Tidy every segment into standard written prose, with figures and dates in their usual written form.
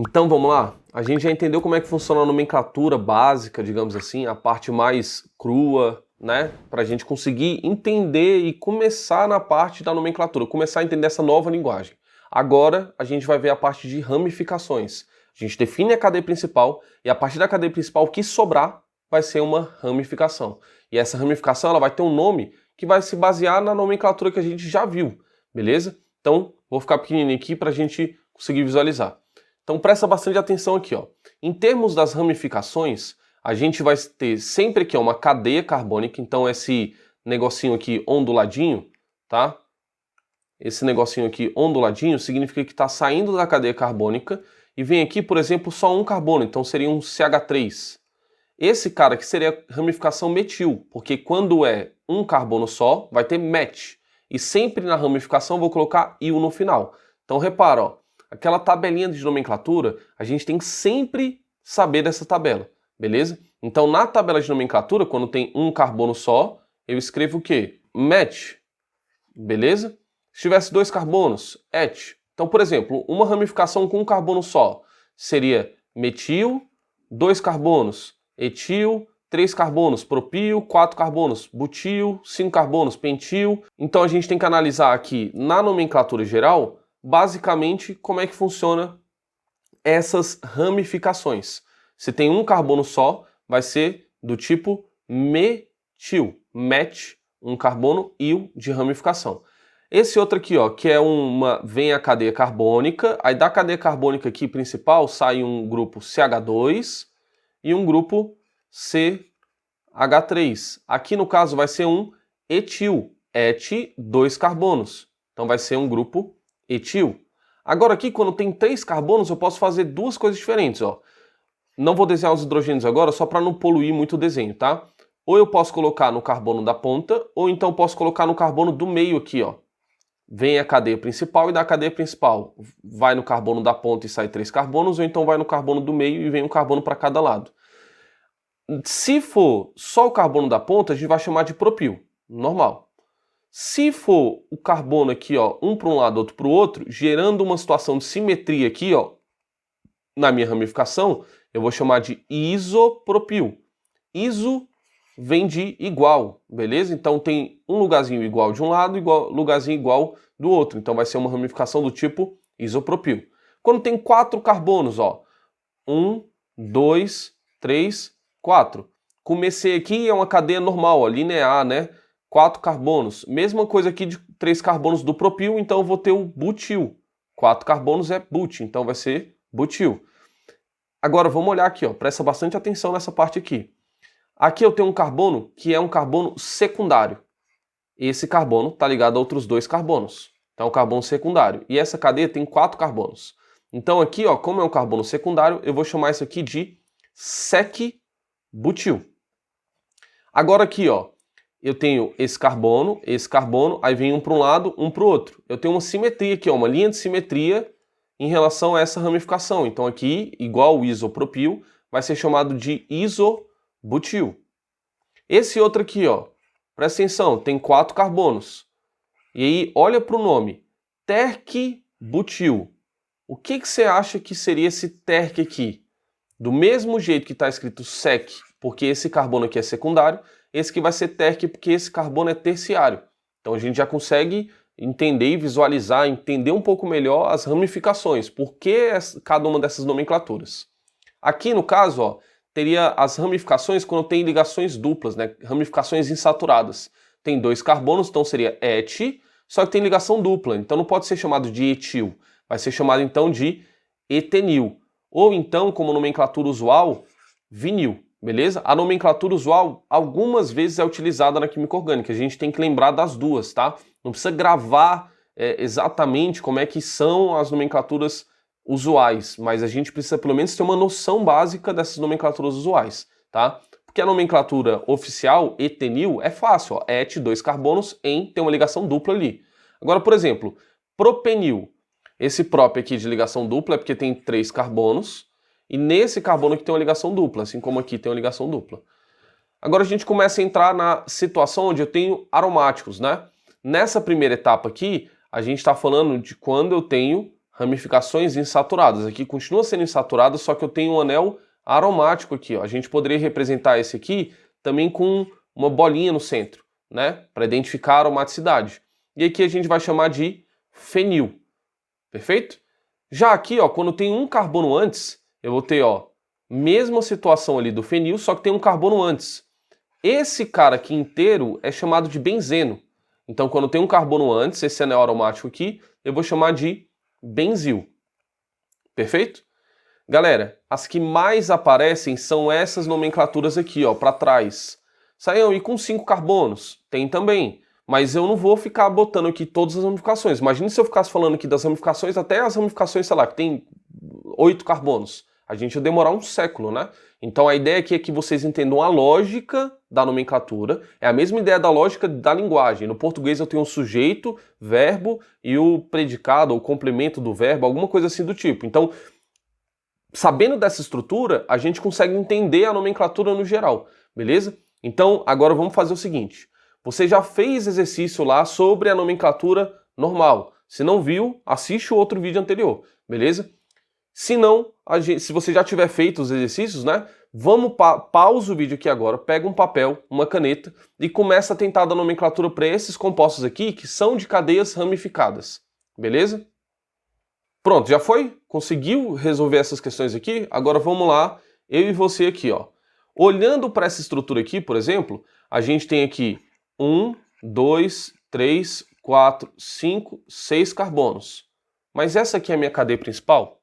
Então vamos lá? A gente já entendeu como é que funciona a nomenclatura básica, digamos assim, a parte mais crua, né? Para a gente conseguir entender e começar na parte da nomenclatura, começar a entender essa nova linguagem. Agora a gente vai ver a parte de ramificações. A gente define a cadeia principal e a partir da cadeia principal o que sobrar vai ser uma ramificação. E essa ramificação ela vai ter um nome que vai se basear na nomenclatura que a gente já viu, beleza? Então vou ficar pequenininho aqui para a gente conseguir visualizar. Então presta bastante atenção aqui, ó. Em termos das ramificações, a gente vai ter sempre aqui ó, uma cadeia carbônica, então esse negocinho aqui onduladinho, tá? Esse negocinho aqui onduladinho significa que está saindo da cadeia carbônica e vem aqui, por exemplo, só um carbono, então seria um CH3. Esse cara aqui seria a ramificação metil, porque quando é um carbono só, vai ter met. E sempre na ramificação eu vou colocar il no final. Então repara, ó, aquela tabelinha de nomenclatura, a gente tem que sempre saber dessa tabela, beleza? Então na tabela de nomenclatura, quando tem um carbono só, eu escrevo o quê? Met, beleza? Se tivesse dois carbonos, et. Então, por exemplo, uma ramificação com um carbono só seria metil, dois carbonos, etil, 3 carbonos, propil, 4 carbonos, butil, 5 carbonos, pentil. Então a gente tem que analisar aqui na nomenclatura geral, basicamente, como é que funciona essas ramificações. Se tem um carbono só, vai ser do tipo metil, met, um carbono, il de ramificação. Esse outro aqui, ó, que é vem a cadeia carbônica, aí da cadeia carbônica aqui principal sai um grupo CH2 e um grupo CH3. Aqui no caso vai ser um etil, et, 2 carbonos. Então vai ser um grupo etil. Agora aqui, quando tem 3 carbonos, eu posso fazer duas coisas diferentes, ó. Não vou desenhar os hidrogênios agora, só para não poluir muito o desenho, tá? Ou eu posso colocar no carbono da ponta, ou então posso colocar no carbono do meio aqui, ó. Vem a cadeia principal e da cadeia principal vai no carbono da ponta e sai 3 carbonos, ou então vai no carbono do meio e vem um carbono para cada lado. Se for só o carbono da ponta, a gente vai chamar de propil, normal. Se for o carbono aqui, ó, um para um lado, outro para o outro, gerando uma situação de simetria aqui, ó, na minha ramificação, eu vou chamar de isopropil. Iso vem de igual, beleza? Então tem um lugarzinho igual de um lado e lugarzinho igual do outro. Então vai ser uma ramificação do tipo isopropil. Quando tem 4 carbonos, ó, 1, 2, 3, 4. Comecei aqui é uma cadeia normal, ó, linear, né? 4 carbonos. Mesma coisa aqui de 3 carbonos do propil, então eu vou ter o butil. 4 carbonos é but, então vai ser butil. Agora vamos olhar aqui, ó, presta bastante atenção nessa parte aqui. Aqui eu tenho um carbono que é um carbono secundário. Esse carbono está ligado a outros 2 carbonos. Então é um carbono secundário. E essa cadeia tem 4 carbonos. Então aqui, ó, como é um carbono secundário, eu vou chamar isso aqui de sec-butil. Agora aqui, ó, eu tenho esse carbono, aí vem um para um lado, um para o outro. Eu tenho uma simetria aqui, ó, uma linha de simetria em relação a essa ramificação. Então aqui, igual o isopropil, vai ser chamado de isobutil. Esse outro aqui, ó, presta atenção, tem 4 carbonos. E aí, olha para o nome, terc-butil. O que você acha que seria esse terc aqui? Do mesmo jeito que está escrito sec, porque esse carbono aqui é secundário, esse aqui vai ser terc porque esse carbono é terciário. Então a gente já consegue entender e visualizar, entender um pouco melhor as ramificações, por que cada uma dessas nomenclaturas. Aqui no caso, ó, teria as ramificações quando tem ligações duplas, né? Ramificações insaturadas. Tem 2 carbonos, então seria et, só que tem ligação dupla, então não pode ser chamado de etil, vai ser chamado então de etenil. Ou então, como nomenclatura usual, vinil, beleza? A nomenclatura usual algumas vezes é utilizada na química orgânica, a gente tem que lembrar das duas, tá? Não precisa gravar exatamente como é que são as nomenclaturas usuais, mas a gente precisa pelo menos ter uma noção básica dessas nomenclaturas usuais, tá? Porque a nomenclatura oficial, etenil, é fácil, ó, et, 2 carbonos, em, tem uma ligação dupla ali. Agora, por exemplo, propenil. Esse prop aqui de ligação dupla é porque tem 3 carbonos, e nesse carbono aqui tem uma ligação dupla, assim como aqui tem uma ligação dupla. Agora a gente começa a entrar na situação onde eu tenho aromáticos, né? Nessa primeira etapa aqui, a gente está falando de quando eu tenho ramificações insaturadas. Aqui continua sendo insaturada, só que eu tenho um anel aromático aqui, ó. A gente poderia representar esse aqui também com uma bolinha no centro, né? Para identificar a aromaticidade. E aqui a gente vai chamar de fenil. Perfeito? Já aqui, ó, quando tem um carbono antes, eu vou ter, ó, mesma situação ali do fenil, só que tem um carbono antes. Esse cara aqui inteiro é chamado de benzeno. Então, quando tem um carbono antes, esse anel aromático aqui, eu vou chamar de benzil. Perfeito? Galera, as que mais aparecem são essas nomenclaturas aqui, ó, para trás. Saiam, e com 5 carbonos? Tem também. Mas eu não vou ficar botando aqui todas as ramificações. Imagine se eu ficasse falando aqui das ramificações, até as ramificações, sei lá, que tem 8 carbonos. A gente ia demorar um século, né? Então a ideia aqui é que vocês entendam a lógica da nomenclatura. É a mesma ideia da lógica da linguagem. No português eu tenho um sujeito, verbo e o predicado, ou o complemento do verbo, alguma coisa assim do tipo. Então, sabendo dessa estrutura, a gente consegue entender a nomenclatura no geral, beleza? Então, agora vamos fazer o seguinte. Você já fez exercício lá sobre a nomenclatura normal. Se não viu, assiste o outro vídeo anterior, beleza? Se não, se você já tiver feito os exercícios, né? Vamos pausa o vídeo aqui agora, pega um papel, uma caneta e começa a tentar dar nomenclatura para esses compostos aqui que são de cadeias ramificadas, beleza? Pronto, já foi? Conseguiu resolver essas questões aqui? Agora vamos lá, eu e você aqui, ó. Olhando para essa estrutura aqui, por exemplo, a gente tem aqui 1, 2, 3, 4, 5, 6 carbonos. Mas essa aqui é a minha cadeia principal?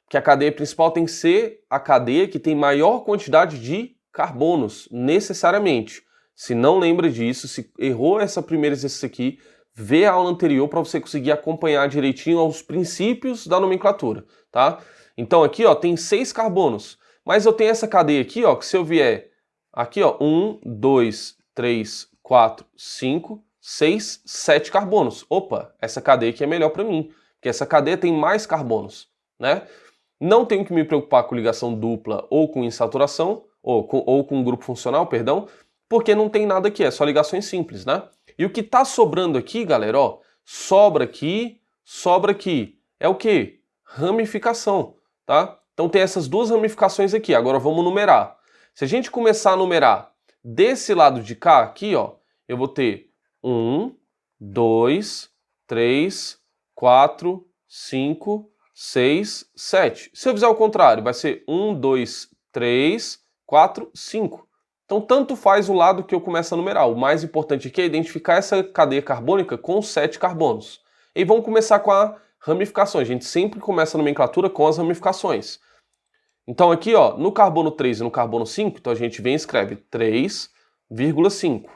Porque a cadeia principal tem que ser a cadeia que tem maior quantidade de carbonos, necessariamente. Se não lembra disso, se errou essa primeira exercício aqui, vê a aula anterior para você conseguir acompanhar direitinho os princípios da nomenclatura, tá? Então aqui, ó, tem 6 carbonos, mas eu tenho essa cadeia aqui, ó, que se eu vier aqui, ó, 1, 2, 3, 4, 5, 6, 7 carbonos. Opa, essa cadeia aqui é melhor para mim, porque essa cadeia tem mais carbonos, né? Não tenho que me preocupar com ligação dupla ou com insaturação, ou com grupo funcional, perdão, porque não tem nada aqui, é só ligações simples, né? E o que tá sobrando aqui, galera, ó, sobra aqui. É o quê? Ramificação, tá? Então tem essas duas ramificações aqui. Agora vamos numerar. Se a gente começar a numerar desse lado de cá, aqui, ó, eu vou ter 1, 2, 3, 4, 5, 6, 7. Se eu fizer o contrário, vai ser 1, 2, 3, 4, 5. Então, tanto faz o lado que eu começo a numerar. O mais importante aqui é identificar essa cadeia carbônica com 7 carbonos. E vamos começar com a ramificação. A gente sempre começa a nomenclatura com as ramificações. Então, aqui, ó, no carbono 3 e no carbono 5, então a gente vem e escreve 3,5.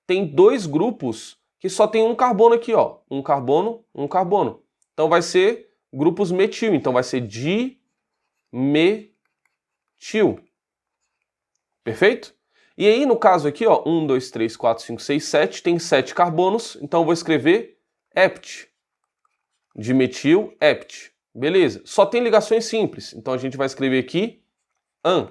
Tem 2 grupos que só tem um carbono aqui, ó. Um carbono, um carbono. Então, vai ser grupos metil. Então, vai ser dimetil. Perfeito? E aí, no caso aqui, ó, 1, 2, 3, 4, 5, 6, 7, tem 7 carbonos, então eu vou escrever hept. Dimetil, hept. Beleza. Só tem ligações simples, então a gente vai escrever aqui an.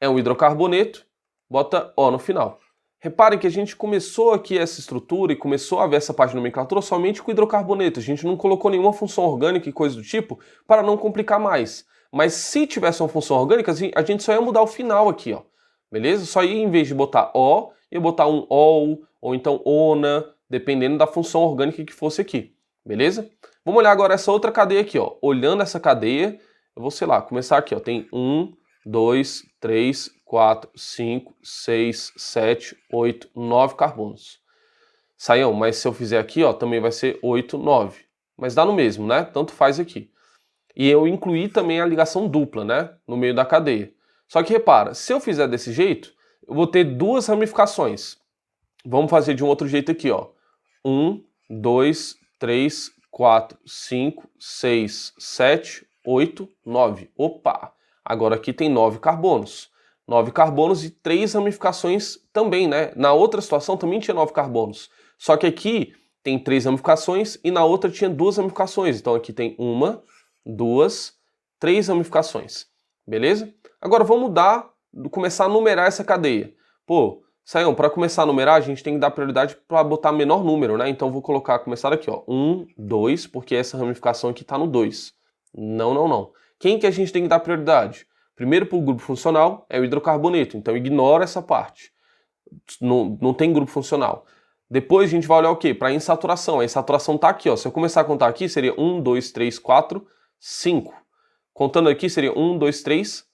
É um hidrocarboneto, bota O no final. Reparem que a gente começou aqui essa estrutura e começou a ver essa parte de nomenclatura somente com hidrocarboneto. A gente não colocou nenhuma função orgânica e coisa do tipo para não complicar mais. Mas se tivesse uma função orgânica, a gente só ia mudar o final aqui, ó. Beleza? Só ia, em vez de botar O, ia botar um OL, ou então ONA, dependendo da função orgânica que fosse aqui. Beleza? Vamos olhar agora essa outra cadeia aqui, ó. Olhando essa cadeia, eu vou, sei lá, começar aqui, ó. Tem 1, 2, 3, 4, 5, 6, 7, 8, 9 carbonos. Saião, mas se eu fizer aqui, ó, também vai ser 8, 9. Mas dá no mesmo, né? Tanto faz aqui. E eu incluí também a ligação dupla, né? No meio da cadeia. Só que repara, se eu fizer desse jeito, eu vou ter 2 ramificações. Vamos fazer de um outro jeito aqui, ó. 1, 2, 3, 4, 5, 6, 7, 8, 9. Opa! Agora aqui tem 9 carbonos. 9 carbonos e 3 ramificações também, né? Na outra situação também tinha 9 carbonos. Só que aqui tem 3 ramificações e na outra tinha 2 ramificações. Então aqui tem 1, 2, 3 ramificações. Beleza? Agora vamos começar a numerar essa cadeia. Pô, Saião, para começar a numerar, a gente tem que dar prioridade para botar menor número, né? Então vou colocar, começar aqui, ó, 1, 2, porque essa ramificação aqui está no 2. Não, não, não. Quem que a gente tem que dar prioridade? Primeiro para o grupo funcional é o hidrocarboneto, então ignora essa parte. Não tem grupo funcional. Depois a gente vai olhar o quê? Para a insaturação. A insaturação está aqui, ó. Se eu começar a contar aqui, seria 1, 2, 3, 4, 5. Contando aqui seria 1, 2, 3,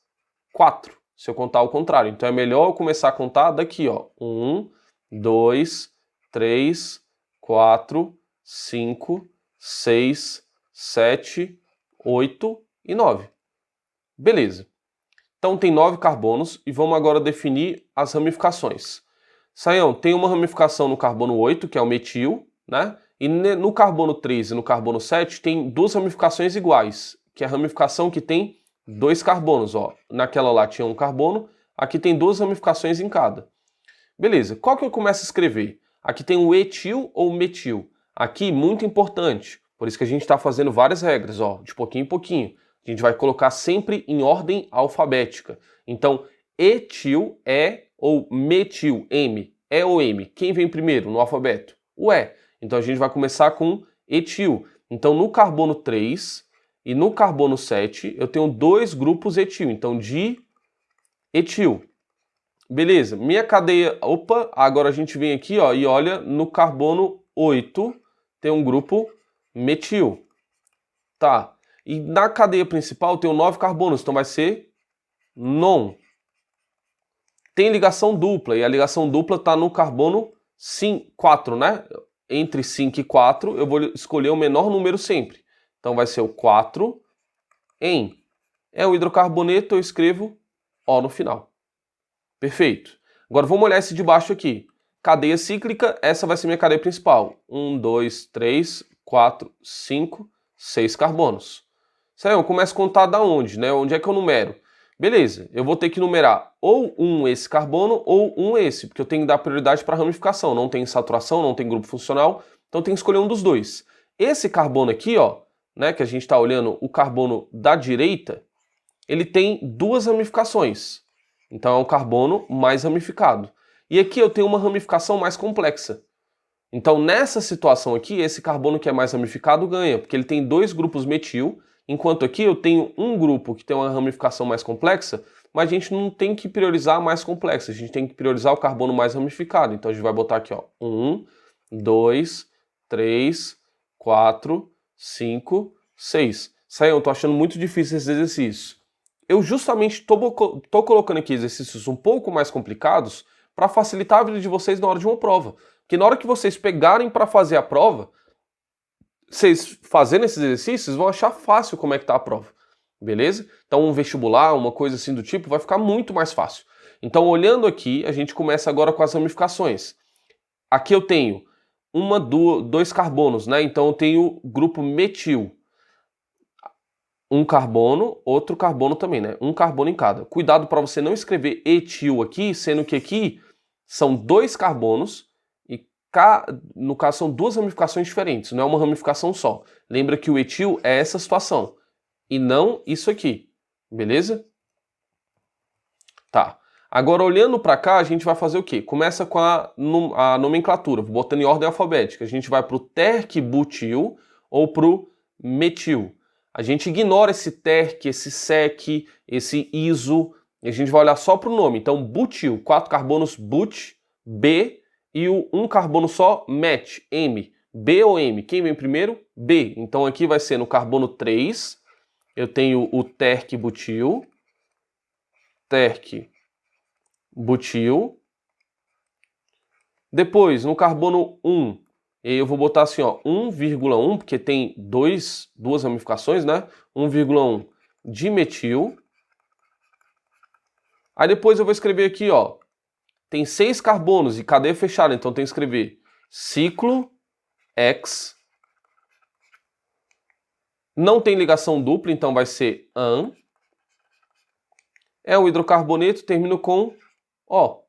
4. Se eu contar ao contrário. Então é melhor eu começar a contar daqui, ó. 1, 2, 3, 4, 5, 6, 7, 8 e 9. Beleza. Então tem 9 carbonos e vamos agora definir as ramificações. Saião, tem uma ramificação no carbono 8, que é o metil, né? E no carbono 3 e no carbono 7 tem duas ramificações iguais, que é a ramificação que tem 2 carbonos, ó. Naquela lá tinha um carbono, aqui tem 2 ramificações em cada. Beleza, qual que eu começo a escrever? Aqui tem o etil ou metil. Aqui, muito importante, por isso que a gente está fazendo várias regras, ó, de pouquinho em pouquinho. A gente vai colocar sempre em ordem alfabética. Então, etil é ou metil, M, E ou M. Quem vem primeiro no alfabeto? O E. Então a gente vai começar com etil. Então no carbono 3 e no carbono 7 eu tenho 2 grupos etil. Então de etil. Beleza, minha cadeia... Opa, agora a gente vem aqui, ó, e olha, no carbono 8 tem um grupo metil. Tá. E na cadeia principal tem 9 carbonos, então vai ser non. Tem ligação dupla, e a ligação dupla está no carbono 4, né? Entre 5 e 4, eu vou escolher o menor número sempre. Então vai ser o 4 em. É o hidrocarboneto, eu escrevo O no final. Perfeito. Agora vamos olhar esse de baixo aqui. Cadeia cíclica, essa vai ser minha cadeia principal. 1, 2, 3, 4, 5, 6 carbonos. Isso aí, eu começo a contar da onde, né? Onde é que eu numero? Beleza, eu vou ter que numerar ou esse carbono ou esse, porque eu tenho que dar prioridade para a ramificação. Não tem saturação, não tem grupo funcional, então eu tenho que escolher um dos dois. Esse carbono aqui, ó, né, que a gente está olhando, o carbono da direita, ele tem 2 ramificações. Então é um carbono mais ramificado. E aqui eu tenho uma ramificação mais complexa. Então nessa situação aqui, esse carbono que é mais ramificado ganha, porque ele tem 2 grupos metil, enquanto aqui eu tenho um grupo que tem uma ramificação mais complexa, mas a gente não tem que priorizar a mais complexa, a gente tem que priorizar o carbono mais ramificado. Então a gente vai botar aqui, ó, 1, 2, 3, 4, 5, 6. Saião, eu tô achando muito difícil esse exercício. Eu justamente tô colocando aqui exercícios um pouco mais complicados para facilitar a vida de vocês na hora de uma prova. Porque na hora que vocês pegarem para fazer a prova, vocês fazendo esses exercícios vão achar fácil como é que tá a prova, beleza? Então um vestibular, uma coisa assim do tipo, vai ficar muito mais fácil. Então olhando aqui, a gente começa agora com as ramificações. Aqui eu tenho 2 carbonos, né? Então eu tenho grupo metil. Um carbono, outro carbono também, né? Um carbono em cada. Cuidado para você não escrever etil aqui, sendo que aqui são 2 carbonos, no caso são 2 ramificações diferentes, não é uma ramificação só. Lembra que o etil é essa situação, e não isso aqui, beleza? Tá. Agora olhando para cá, a gente vai fazer o quê? Começa com a nomenclatura, botando em ordem alfabética. A gente vai para o terc-butil ou para o metil. A gente ignora esse terc, esse sec, esse iso, e a gente vai olhar só para o nome. Então butil, 4 carbonos but, B, e o 1 carbono só, met, M. B ou M? Quem vem primeiro? B. Então aqui vai ser no carbono 3, eu tenho o terc-butil, Depois, no carbono 1, eu vou botar assim, ó, 1,1, porque tem duas ramificações, né? 1,1 dimetil. Aí depois eu vou escrever aqui, ó, tem 6 carbonos e cadeia fechada, então tem que escrever ciclo X. Não tem ligação dupla, então vai ser an. É o hidrocarboneto, termino com O.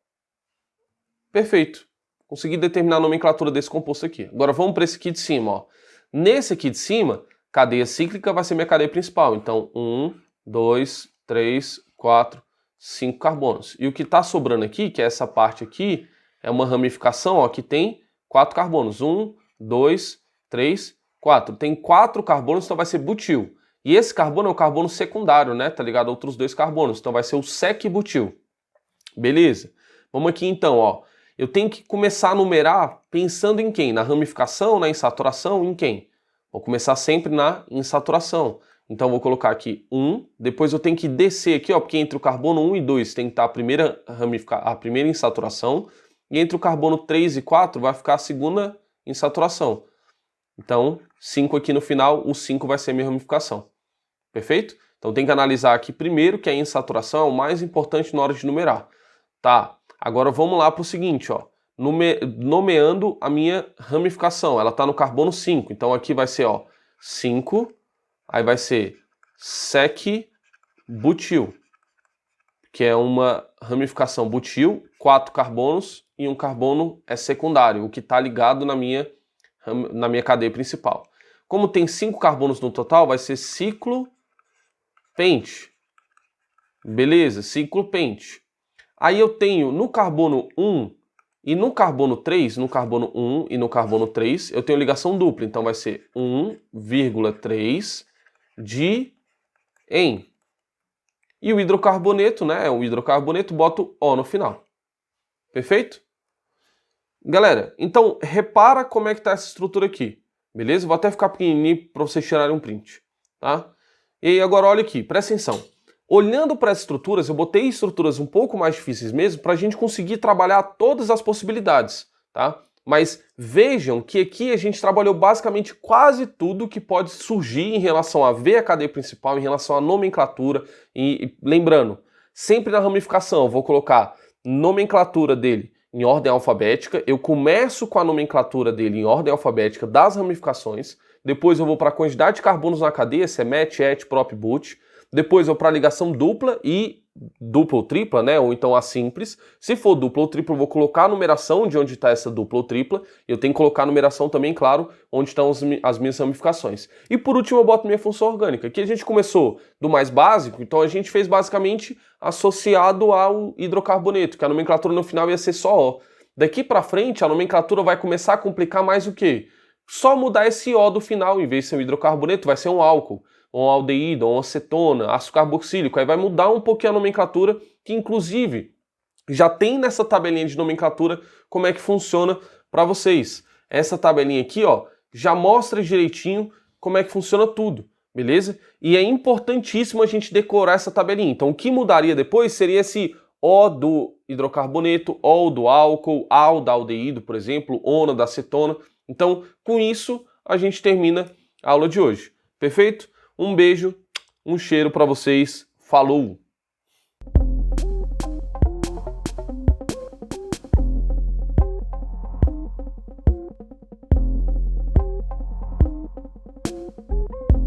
Perfeito. Consegui determinar a nomenclatura desse composto aqui. Agora vamos para esse aqui de cima, ó. Nesse aqui de cima, cadeia cíclica vai ser minha cadeia principal. Então 1, 2, 3, 4, 5 carbonos. E o que está sobrando aqui, que é essa parte aqui, É uma ramificação, ó, que tem 4 carbonos. 1, 2, 3, 4. Tem 4 carbonos, então vai ser butil. E esse carbono é o carbono secundário, né? Tá ligado a outros 2 carbonos. Então vai ser o sec-butil. Beleza? Vamos aqui então, ó. Eu tenho que começar a numerar pensando em quem? Na ramificação, na insaturação, em quem? Vou começar sempre na insaturação. Então vou colocar aqui 1, depois eu tenho que descer aqui, ó, porque entre o carbono 1 e 2 tem que estar a primeira insaturação, e entre o carbono 3 e 4 vai ficar a segunda insaturação. Então, 5 aqui no final, o 5 vai ser a minha ramificação. Perfeito? Então tem que analisar aqui primeiro que a insaturação é o mais importante na hora de numerar. Tá, agora vamos lá para o seguinte, ó. Nomeando a minha ramificação. Ela está no carbono 5, então aqui vai ser, ó, 5, aí vai ser sec-butil, que é uma ramificação butil, 4 carbonos e um carbono é secundário, o que está ligado na minha cadeia principal. Como tem 5 carbonos no total, vai ser ciclo-pente. Beleza, ciclo-pente. Aí eu tenho no carbono 1 e no carbono 3, no carbono 1 e no carbono 3, eu tenho ligação dupla, então vai ser 1,3 de em. E o hidrocarboneto, né? O hidrocarboneto boto O no final. Perfeito? Galera, então repara como é que tá essa estrutura aqui. Beleza? Vou até ficar pequenininho para vocês tirarem um print. Tá? E agora olha aqui, presta atenção. Olhando para as estruturas, eu botei estruturas um pouco mais difíceis mesmo para a gente conseguir trabalhar todas as possibilidades. Tá? Mas vejam que aqui a gente trabalhou basicamente quase tudo que pode surgir em relação a ver a cadeia principal, em relação à nomenclatura. E lembrando, sempre na ramificação eu vou colocar nomenclatura dele em ordem alfabética. Eu começo com a nomenclatura dele em ordem alfabética das ramificações. Depois eu vou para a quantidade de carbonos na cadeia, se é MET, ET, PROP, BUT. Depois eu vou para a ligação dupla e dupla ou tripla, né? Ou então a simples. Se for dupla ou tripla, eu vou colocar a numeração de onde está essa dupla ou tripla. Eu tenho que colocar a numeração também, claro, onde estão as minhas ramificações. E por último eu boto minha função orgânica. Aqui a gente começou do mais básico, então a gente fez basicamente associado ao hidrocarboneto, que a nomenclatura no final ia ser só O. Daqui para frente a nomenclatura vai começar a complicar mais o quê? Só mudar esse O do final, em vez de ser um hidrocarboneto, vai ser um álcool, um aldeído, uma acetona, ácido carboxílico. Aí vai mudar um pouquinho a nomenclatura, que inclusive já tem nessa tabelinha de nomenclatura como é que funciona para vocês. Essa tabelinha aqui, ó, já mostra direitinho como é que funciona tudo, beleza? E é importantíssimo a gente decorar essa tabelinha. Então o que mudaria depois seria esse O do hidrocarboneto, O do álcool, AL da aldeído, por exemplo, ONA da acetona. Então, com isso, a gente termina a aula de hoje. Perfeito? Um beijo, um cheiro para vocês. Falou!